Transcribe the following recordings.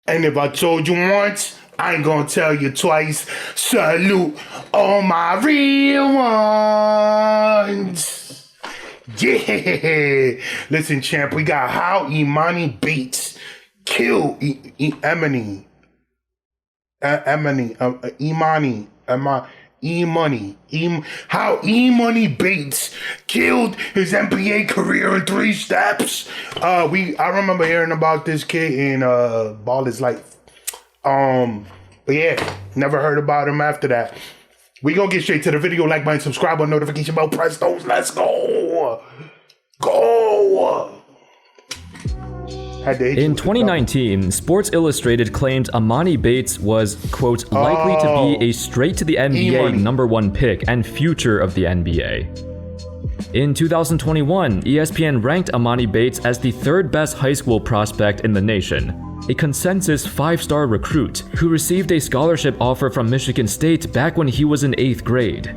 And if I told you once, I ain't gonna tell you twice. Salute all my real ones. Yeah. Listen, champ, we got how Emoni Bates killed Emoni. How Emoni Bates killed his NBA career in 3 steps. I remember hearing about this kid in Ball His Life. But yeah, never heard about him after that. We gonna get straight to the video. Like button, subscribe, on notification bell, press those. Let's go. Go. In 2019, Sports Illustrated claimed Emoni Bates was, quote, likely to be a straight to the NBA #1 pick and future of the NBA. In 2021, ESPN ranked Emoni Bates as the 3rd best high school prospect in the nation, a consensus 5-star recruit who received a scholarship offer from Michigan State back when he was in 8th grade.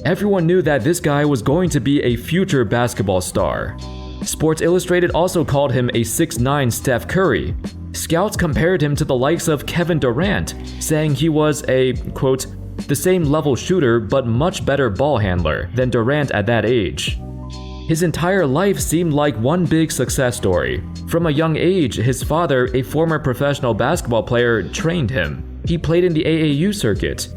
Everyone knew that this guy was going to be a future basketball star. Sports Illustrated also called him a 6'9" Steph Curry. Scouts compared him to the likes of Kevin Durant, saying he was a, quote, the same level shooter but much better ball handler than Durant at that age. His entire life seemed like one big success story. From a young age, his father, a former professional basketball player, trained him. He played in the AAU circuit.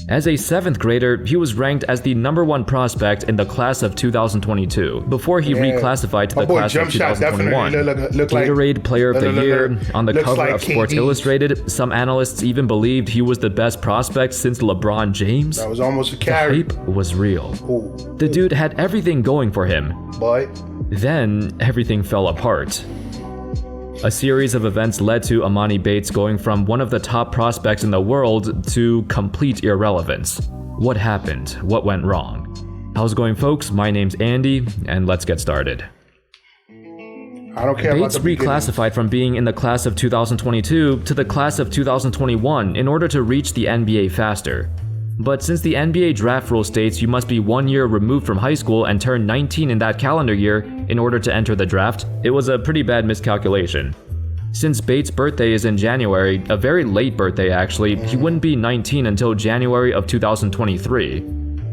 As a 7th grader, he was ranked as the #1 prospect in the class of 2022, before he reclassified to the class of 2021. Gatorade Player of the Year, on the cover of Sports Illustrated, some analysts even believed he was the best prospect since LeBron James. That was almost a carry. The hype was real. The dude had everything going for him. But then, everything fell apart. A series of events led to Emoni Bates going from one of the top prospects in the world to complete irrelevance. What happened? What went wrong? How's it going, folks? My name's Andy, and let's get started. I don't care Bates about the reclassified from being in the class of 2022 to the class of 2021 in order to reach the NBA faster. But since the NBA draft rule states you must be 1 year removed from high school and turn 19 in that calendar year in order to enter the draft, it was a pretty bad miscalculation. Since Bates' birthday is in January, a very late birthday actually, he wouldn't be 19 until January of 2023.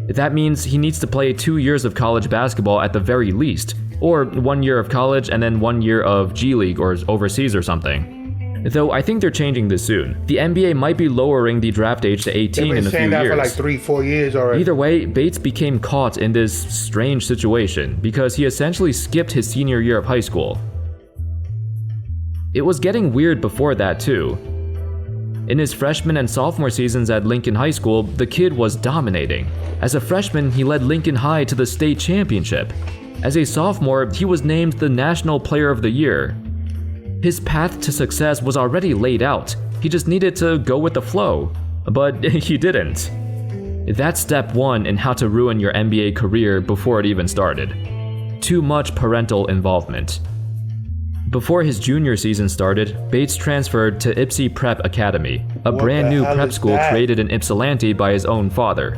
That means he needs to play 2 years of college basketball at the very least, or 1 year of college and then 1 year of G League or overseas or something. Though I think they're changing this soon. The NBA might be lowering the draft age to 18 in a few years. They've been saying that for like 3-4 years already. Either way, Bates became caught in this strange situation because he essentially skipped his senior year of high school. It was getting weird before that too. In his freshman and sophomore seasons at Lincoln High School, the kid was dominating. As a freshman, he led Lincoln High to the state championship. As a sophomore, he was named the National Player of the Year. His path to success was already laid out. He just needed to go with the flow. But he didn't. That's step 1 in how to ruin your NBA career before it even started. Too much parental involvement. Before his junior season started, Bates transferred to Ypsi Prep Academy, a brand new prep school created in Ypsilanti by his own father.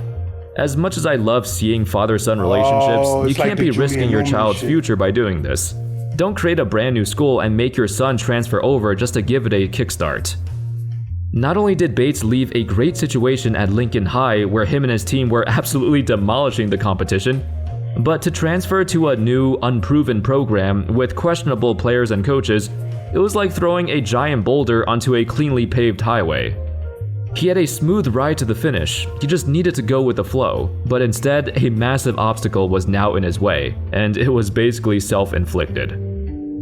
As much as I love seeing father-son relationships, you can't be risking your child's future by doing this. Don't create a brand new school and make your son transfer over just to give it a kickstart. Not only did Bates leave a great situation at Lincoln High where him and his team were absolutely demolishing the competition, but to transfer to a new, unproven program with questionable players and coaches, it was like throwing a giant boulder onto a cleanly paved highway. He had a smooth ride to the finish, he just needed to go with the flow, but instead a massive obstacle was now in his way, and it was basically self-inflicted.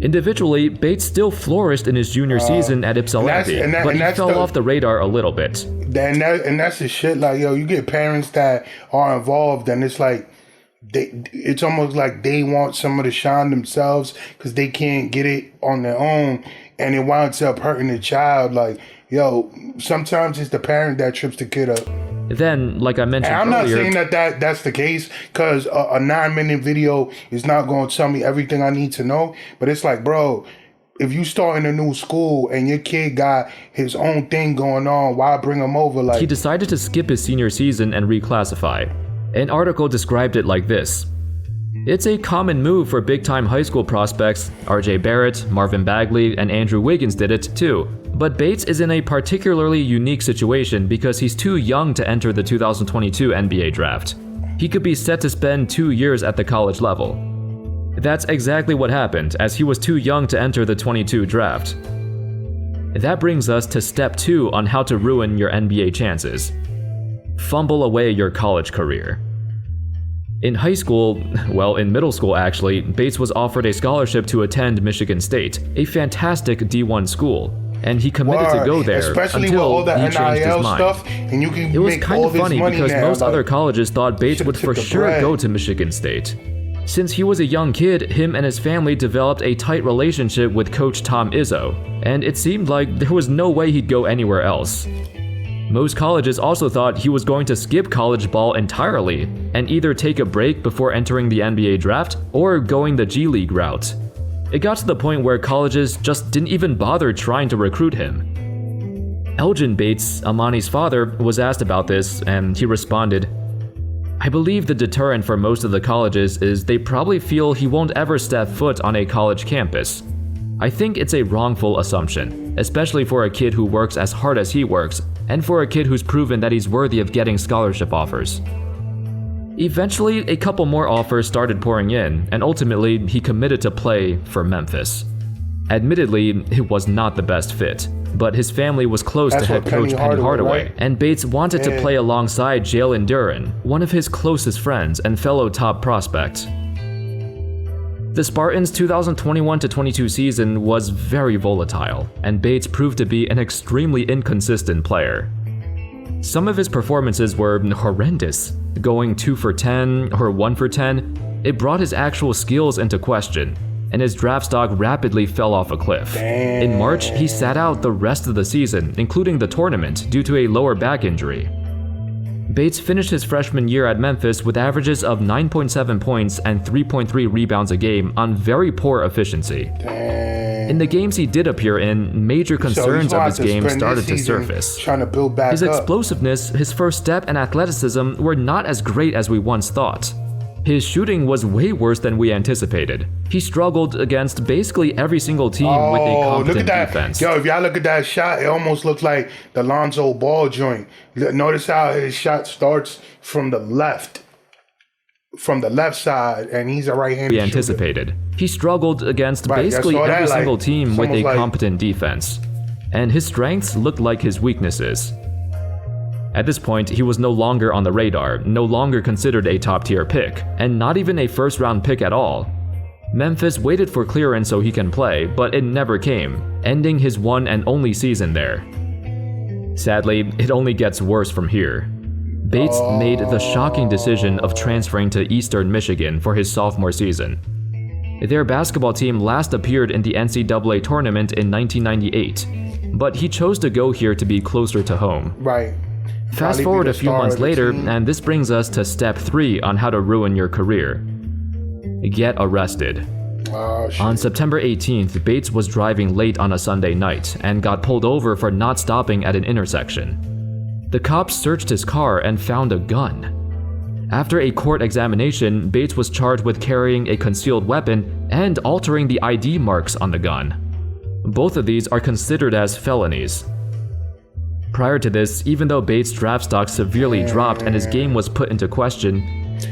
Individually, Bates still flourished in his junior season at Ypsilanti, but he fell off the radar a little bit. And that's the shit, like, yo, you get parents that are involved, and it's like, it's almost like they want someone to shine themselves because they can't get it on their own, and it winds up hurting the child. Like, yo, sometimes it's the parent that trips the kid up. Then, like I mentioned earlier, I'm not saying that's the case, because a 9-minute video is not going to tell me everything I need to know. But it's like, bro, if you start in a new school and your kid got his own thing going on, why bring him over? Like, he decided to skip his senior season and reclassify. An article described it like this: it's a common move for big-time high school prospects. RJ Barrett, Marvin Bagley, and Andrew Wiggins did it too. But Bates is in a particularly unique situation because he's too young to enter the 2022 NBA draft. He could be set to spend 2 years at the college level. That's exactly what happened, as he was too young to enter the 22 draft. That brings us to step 2 on how to ruin your NBA chances. Fumble away your college career. In high school, well, in middle school actually, Bates was offered a scholarship to attend Michigan State, a fantastic D1 school, and he committed to go there especially until with all the he changed his NIL mind. stuff, and you can It was make kind all of this funny money because now, most like, other colleges thought Bates would for the sure bread. go to Michigan State. Since he was a young kid, him and his family developed a tight relationship with Coach Tom Izzo, and it seemed like there was no way he'd go anywhere else. Most colleges also thought he was going to skip college ball entirely and either take a break before entering the NBA draft or going the G League route. It got to the point where colleges just didn't even bother trying to recruit him. Elgin Bates, Emoni's father, was asked about this, and he responded, "I believe the deterrent for most of the colleges is they probably feel he won't ever step foot on a college campus. I think it's a wrongful assumption, especially for a kid who works as hard as he works, and for a kid who's proven that he's worthy of getting scholarship offers." Eventually, a couple more offers started pouring in, and ultimately, he committed to play for Memphis. Admittedly, it was not the best fit, but his family was close to head coach Penny Hardaway, right? and Bates wanted to play alongside Jalen Duren, one of his closest friends and fellow top prospect. The Spartans' 2021-22 season was very volatile, and Bates proved to be an extremely inconsistent player. Some of his performances were horrendous, going 2 for 10 or 1 for 10. It brought his actual skills into question, and his draft stock rapidly fell off a cliff. In March, he sat out the rest of the season, including the tournament, due to a lower back injury. Bates finished his freshman year at Memphis with averages of 9.7 points and 3.3 rebounds a game on very poor efficiency. In the games he did appear in, major concerns of his game started to surface. Trying to build back His up. explosiveness, his first step, and athleticism were not as great as we once thought. His shooting was way worse than we anticipated. He struggled against basically every single team with a competent look at that. defense. Yo, if y'all look at that shot, it almost looks like the Lonzo Ball joint. Notice how his shot starts from the left side, and he's a right-handed We shooter. anticipated. He struggled against basically I saw that, every single like, team with a someone's like- competent defense. And his strengths looked like his weaknesses. At this point, he was no longer on the radar, no longer considered a top-tier pick, and not even a first-round pick at all. Memphis waited for clearance so he can play, but it never came, ending his one and only season there. Sadly, it only gets worse from here. Bates made the shocking decision of transferring to Eastern Michigan for his sophomore season. Their basketball team last appeared in the NCAA tournament in 1998, but he chose to go here to be closer to home. Right. Fast Probably forward be a the few star months of the later, team. and this brings us to step 3 on how to ruin your career. Get arrested. Oh, shit. On September 18th, Bates was driving late on a Sunday night and got pulled over for not stopping at an intersection. The cops searched his car and found a gun. After a court examination, Bates was charged with carrying a concealed weapon and altering the ID marks on the gun. Both of these are considered as felonies. Prior to this, even though Bates' draft stock severely dropped and his game was put into question,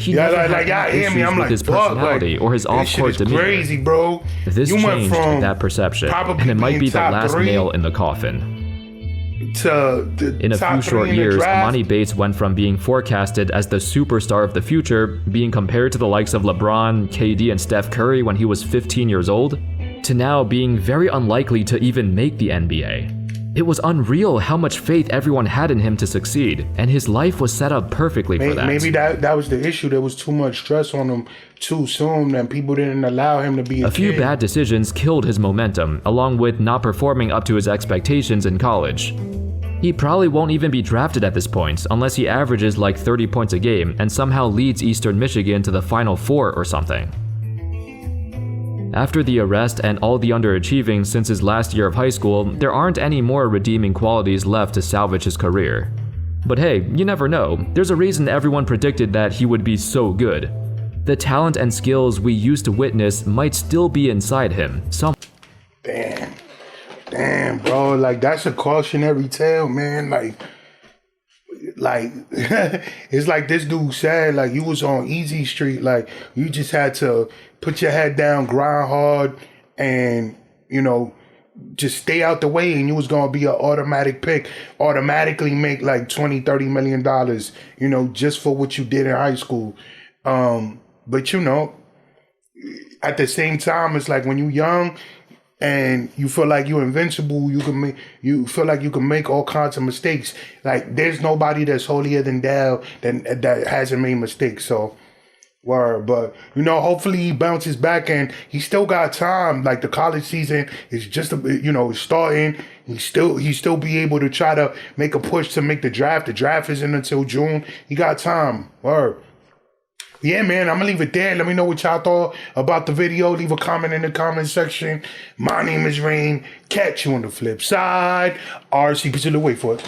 he never had y'all any hear me? issues I'm with like, his fuck, personality like, or his this off-court shit is demeanor. crazy, bro. This You went changed from that perception, probably and it might being be the top last 3 nail in the coffin. to the In a top few 3 short in the years, draft. Emoni Bates went from being forecasted as the superstar of the future, being compared to the likes of LeBron, KD, and Steph Curry when he was 15 years old, to now being very unlikely to even make the NBA. It was unreal how much faith everyone had in him to succeed, and his life was set up perfectly for that. Maybe that was the issue. There was too much stress on him too soon, and people didn't allow him to be a few kid. bad decisions killed his momentum, along with not performing up to his expectations in college. He probably won't even be drafted at this point unless he averages like 30 points a game and somehow leads Eastern Michigan to the Final Four or something. After the arrest and all the underachieving since his last year of high school, there aren't any more redeeming qualities left to salvage his career. But hey, you never know. There's a reason everyone predicted that he would be so good. The talent and skills we used to witness might still be inside him. Damn, bro. Yo, like that's a cautionary tale, man. Like it's like this dude said, like you was on easy street, like you just had to put your head down, grind hard, and you know, just stay out the way, and you was gonna be an automatic pick, automatically make like 20-30 million dollars, you know, just for what you did in high school. But you know, at the same time, it's like when you young and you feel like you're invincible, you feel like you can make all kinds of mistakes. Like there's nobody that's holier than thou that hasn't made mistakes. So word, but you know, hopefully he bounces back and he still got time. Like the college season is just it's starting. He still be able to try to make a push to make the draft. The draft isn't until June. He got time. Word. Yeah, man, I'm gonna leave it there. Let me know what y'all thought about the video. Leave a comment in the comment section. My name is Rain. Catch you on the flip side. RC, wait for it.